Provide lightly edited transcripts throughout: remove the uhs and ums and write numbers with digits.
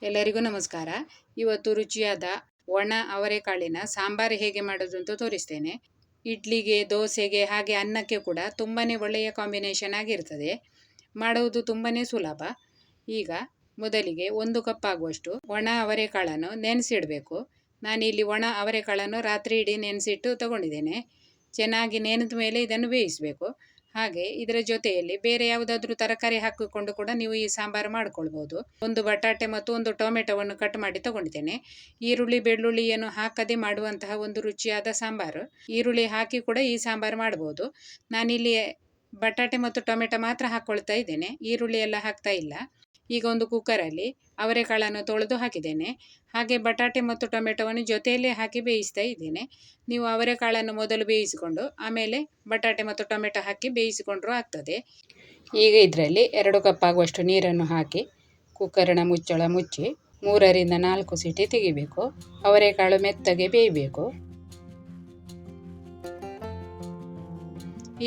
ಎಲ್ಲರಿಗೂ ನಮಸ್ಕಾರ. ಇವತ್ತು ರುಚಿಯಾದ ಒಣ ಅವರೆಕಾಳಿನ ಸಾಂಬಾರು ಹೇಗೆ ಮಾಡೋದು ಅಂತ ತೋರಿಸ್ತೇನೆ. ಇಡ್ಲಿಗೆ, ದೋಸೆಗೆ ಹಾಗೆ ಅನ್ನಕ್ಕೆ ಕೂಡ ತುಂಬಾ ಒಳ್ಳೆಯ ಕಾಂಬಿನೇಷನ್ ಆಗಿರ್ತದೆ. ಮಾಡುವುದು ತುಂಬಾ ಸುಲಭ. ಈಗ ಮೊದಲಿಗೆ 1 ಕಪ್ ಆಗುವಷ್ಟು ಒಣ ಅವರೆಕಾಳನ್ನು ನೆನೆಸಿಡಬೇಕು. ನಾನಿಲ್ಲಿ ಒಣ ಅವರೆಕಾಳನ್ನು ರಾತ್ರಿ ಇಡೀ ನೆನೆಸಿಟ್ಟು ತಗೊಂಡಿದ್ದೇನೆ. ಚೆನ್ನಾಗಿ ನೆನೆದ ಮೇಲೆ ಇದನ್ನು ಬೇಯಿಸಬೇಕು. ಹಾಗೆ ಇದರ ಜೊತೆಯಲ್ಲಿ ಬೇರೆ ಯಾವುದಾದ್ರೂ ತರಕಾರಿ ಹಾಕಿಕೊಂಡು ಕೂಡ ನೀವು ಈ ಸಾಂಬಾರು ಮಾಡ್ಕೊಳ್ಬೋದು. 1 ಬಟಾಟೆ ಮತ್ತು 1 ಟೊಮೆಟೊವನ್ನು ಕಟ್ ಮಾಡಿ ತಗೊಂಡಿದ್ದೇನೆ. ಈರುಳ್ಳಿ ಬೆಳ್ಳುಳ್ಳಿಯನ್ನು ಹಾಕದೆ ಮಾಡುವಂತಹ ಒಂದು ರುಚಿಯಾದ ಸಾಂಬಾರು. ಈರುಳ್ಳಿ ಹಾಕಿ ಕೂಡ ಈ ಸಾಂಬಾರು ಮಾಡ್ಬೋದು. ನಾನಿಲ್ಲಿ ಬಟಾಟೆ ಮತ್ತು ಟೊಮೆಟೊ ಮಾತ್ರ ಹಾಕ್ಕೊಳ್ತಾ ಇದ್ದೇನೆ, ಈರುಳ್ಳಿ ಎಲ್ಲ ಹಾಕ್ತಾ ಇಲ್ಲ. ಈಗ ಒಂದು ಕುಕ್ಕರಲ್ಲಿ ಅವರೆಕಾಳನ್ನು ತೊಳೆದು ಹಾಕಿದ್ದೇನೆ. ಹಾಗೆ ಬಟಾಟೆ ಮತ್ತು ಟೊಮೆಟೊವನ್ನು ಜೊತೆಯಲ್ಲೇ ಹಾಕಿ ಬೇಯಿಸ್ತಾ ಇದ್ದೇನೆ. ನೀವು ಅವರೆಕಾಳನ್ನು ಮೊದಲು ಬೇಯಿಸಿಕೊಂಡು ಆಮೇಲೆ ಬಟಾಟೆ ಮತ್ತು ಟೊಮೆಟೊ ಹಾಕಿ ಬೇಯಿಸಿಕೊಂಡ್ರೂ ಆಗ್ತದೆ. ಈಗ ಇದರಲ್ಲಿ 2 ಕಪ್ ಆಗುವಷ್ಟು ನೀರನ್ನು ಹಾಕಿ ಕುಕ್ಕರಿನ ಮುಚ್ಚಳ ಮುಚ್ಚಿ 3 ರಿಂದ 4 ಸೀಟಿ ತೆಗಿಬೇಕು. ಅವರೆಕಾಳು ಮೆತ್ತಗೆ ಬೇಯಬೇಕು.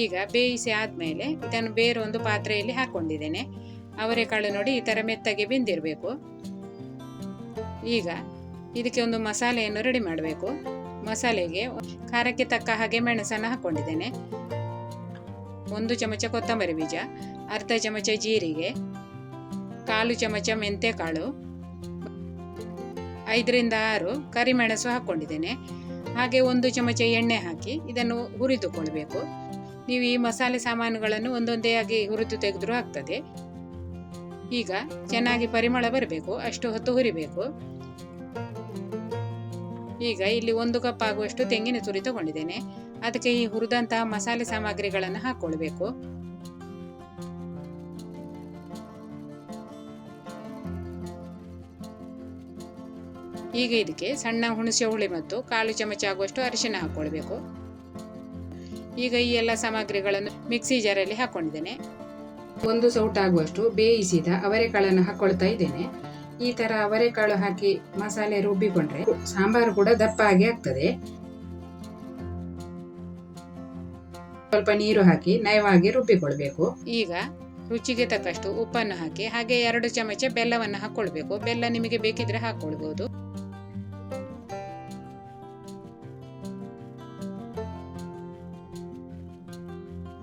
ಈಗ ಬೇಯಿಸಿ ಆದಮೇಲೆ ಇದನ್ನು ಬೇರೆ ಒಂದು ಪಾತ್ರೆಯಲ್ಲಿ ಹಾಕ್ಕೊಂಡಿದ್ದೇನೆ. ಅವರೆಕಾಳು ನೋಡಿ ಈ ಥರ ಮೆತ್ತಗೆ ಬೆಂದಿರಬೇಕು. ಈಗ ಇದಕ್ಕೆ ಒಂದು ಮಸಾಲೆಯನ್ನು ರೆಡಿ ಮಾಡಬೇಕು. ಮಸಾಲೆಗೆ ಖಾರಕ್ಕೆ ತಕ್ಕ ಹಾಗೆ ಮೆಣಸನ್ನು ಹಾಕ್ಕೊಂಡಿದ್ದೇನೆ. 1 ಚಮಚ ಕೊತ್ತಂಬರಿ ಬೀಜ, ಅರ್ಧ ಚಮಚ ಜೀರಿಗೆ, 1/4 ಚಮಚ ಮೆಂತ್ಯಕಾಳು, 5 ರಿಂದ 6 ಕರಿಮೆಣಸು ಹಾಕ್ಕೊಂಡಿದ್ದೇನೆ. ಹಾಗೆ 1 ಚಮಚ ಎಣ್ಣೆ ಹಾಕಿ ಇದನ್ನು ಹುರಿದುಕೊಳ್ಬೇಕು. ನೀವು ಈ ಮಸಾಲೆ ಸಾಮಾನುಗಳನ್ನು ಒಂದೊಂದೇ ಆಗಿ ಹುರಿದು ತೆಗೆದ್ರೂ ಆಗ್ತದೆ. ಈಗ ಚೆನ್ನಾಗಿ ಪರಿಮಳ ಬರಬೇಕು, ಅಷ್ಟು ಹೊತ್ತು ಹುರಿಬೇಕು. ಈಗ ಇಲ್ಲಿ 1 ಕಪ್ ಆಗುವಷ್ಟು ತೆಂಗಿನ ತುರಿ ತಗೊಂಡಿದ್ದೇನೆ. ಅದಕ್ಕೆ ಈ ಹುರಿದಂತಹ ಮಸಾಲೆ ಸಾಮಗ್ರಿಗಳನ್ನು ಹಾಕ್ಕೊಳ್ಬೇಕು. ಈಗ ಇದಕ್ಕೆ ಸಣ್ಣ ಹುಣಸೆ ಹುಳಿ ಮತ್ತು 1/4 ಚಮಚ ಆಗುವಷ್ಟು ಅರಿಶಿನ ಹಾಕ್ಕೊಳ್ಬೇಕು. ಈಗ ಈ ಎಲ್ಲ ಸಾಮಗ್ರಿಗಳನ್ನು ಮಿಕ್ಸಿ ಜಾರಲ್ಲಿ ಹಾಕ್ಕೊಂಡಿದ್ದೇನೆ. 1 ಸೌಟ್ ಆಗುವಷ್ಟು ಬೇಯಿಸಿದ ಅವರೆಕಾಳನ್ನು ಹಾಕ್ಕೊಳ್ತಾ ಇದ್ದೇನೆ. ಈ ಥರ ಅವರೆಕಾಳು ಹಾಕಿ ಮಸಾಲೆ ರುಬ್ಬಿಕೊಂಡ್ರೆ ಸಾಂಬಾರು ಕೂಡ ದಪ್ಪಾಗಿ ಆಗ್ತದೆ. ಸ್ವಲ್ಪ ನೀರು ಹಾಕಿ ನಯವಾಗಿ ರುಬ್ಬಿಕೊಳ್ಬೇಕು. ಈಗ ರುಚಿಗೆ ತಕ್ಕಷ್ಟು ಉಪ್ಪನ್ನು ಹಾಕಿ ಹಾಗೆ 2 ಚಮಚ ಬೆಲ್ಲವನ್ನು ಹಾಕ್ಕೊಳ್ಬೇಕು. ಬೆಲ್ಲ ನಿಮಗೆ ಬೇಕಿದ್ರೆ ಹಾಕ್ಕೊಳ್ಬೋದು.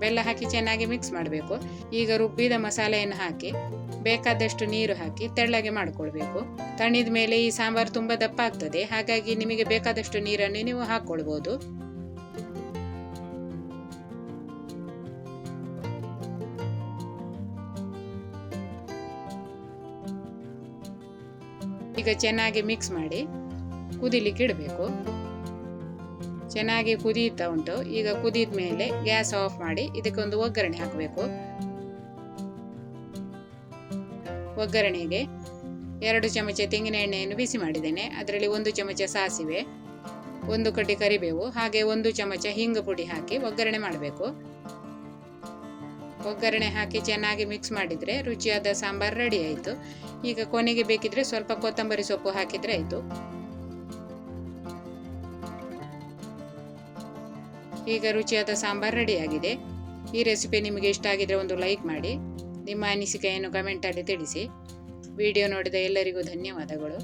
ಬೆಲ್ಲ ಹಾಕಿ ಚೆನ್ನಾಗಿ ಮಿಕ್ಸ್ ಮಾಡಬೇಕು. ಈಗ ರುಬ್ಬಿದ ಮಸಾಲೆಯನ್ನು ಹಾಕಿ ಬೇಕಾದಷ್ಟು ನೀರು ಹಾಕಿ ತೆಳ್ಳಗೆ ಮಾಡಿಕೊಳ್ಬೇಕು. ತಣಿದ ಮೇಲೆ ಈ ಸಾಂಬಾರು ತುಂಬ ದಪ್ಪ ಆಗ್ತದೆ, ಹಾಗಾಗಿ ನಿಮಗೆ ಬೇಕಾದಷ್ಟು ನೀರನ್ನು ನೀವು ಹಾಕ್ಕೊಳ್ಬೋದು. ಈಗ ಚೆನ್ನಾಗಿ ಮಿಕ್ಸ್ ಮಾಡಿ ಕುದಿಲಿಕ್ಕೆ ಇಡಬೇಕು. ಚೆನ್ನಾಗಿ ಕುದೀತಾ ಉಂಟು. ಈಗ ಕುದಿದ ಮೇಲೆ ಗ್ಯಾಸ್ ಆಫ್ ಮಾಡಿ ಇದಕ್ಕೊಂದು ಒಗ್ಗರಣೆ ಹಾಕಬೇಕು. ಒಗ್ಗರಣೆಗೆ 2 ಚಮಚ ತೆಂಗಿನ ಎಣ್ಣೆಯನ್ನು ಬಿಸಿ ಮಾಡಿದ್ದೇನೆ. ಅದರಲ್ಲಿ 1 ಚಮಚ ಸಾಸಿವೆ, 1 ಕಡ್ಡಿ ಕರಿಬೇವು ಹಾಗೆ 1 ಚಮಚ ಹಿಂಗು ಪುಡಿ ಹಾಕಿ ಒಗ್ಗರಣೆ ಮಾಡಬೇಕು. ಒಗ್ಗರಣೆ ಹಾಕಿ ಚೆನ್ನಾಗಿ ಮಿಕ್ಸ್ ಮಾಡಿದರೆ ರುಚಿಯಾದ ಸಾಂಬಾರು ರೆಡಿ ಆಯಿತು. ಈಗ ಕೊನೆಗೆ ಬೇಕಿದ್ರೆ ಸ್ವಲ್ಪ ಕೊತ್ತಂಬರಿ ಸೊಪ್ಪು ಹಾಕಿದರೆ ಆಯಿತು. ಈಗ ರುಚಿಯಾದ ಸಾಂಬಾರು ರೆಡಿಯಾಗಿದೆ. ಈ ರೆಸಿಪಿ ನಿಮಗೆ ಇಷ್ಟ ಆಗಿದ್ರೆ ಒಂದು ಲೈಕ್ ಮಾಡಿ, ನಿಮ್ಮ ಅನಿಸಿಕೆಯನ್ನು ಕಮೆಂಟಲ್ಲಿ ತಿಳಿಸಿ. ವಿಡಿಯೋ ನೋಡಿದ ಎಲ್ಲರಿಗೂ ಧನ್ಯವಾದಗಳು.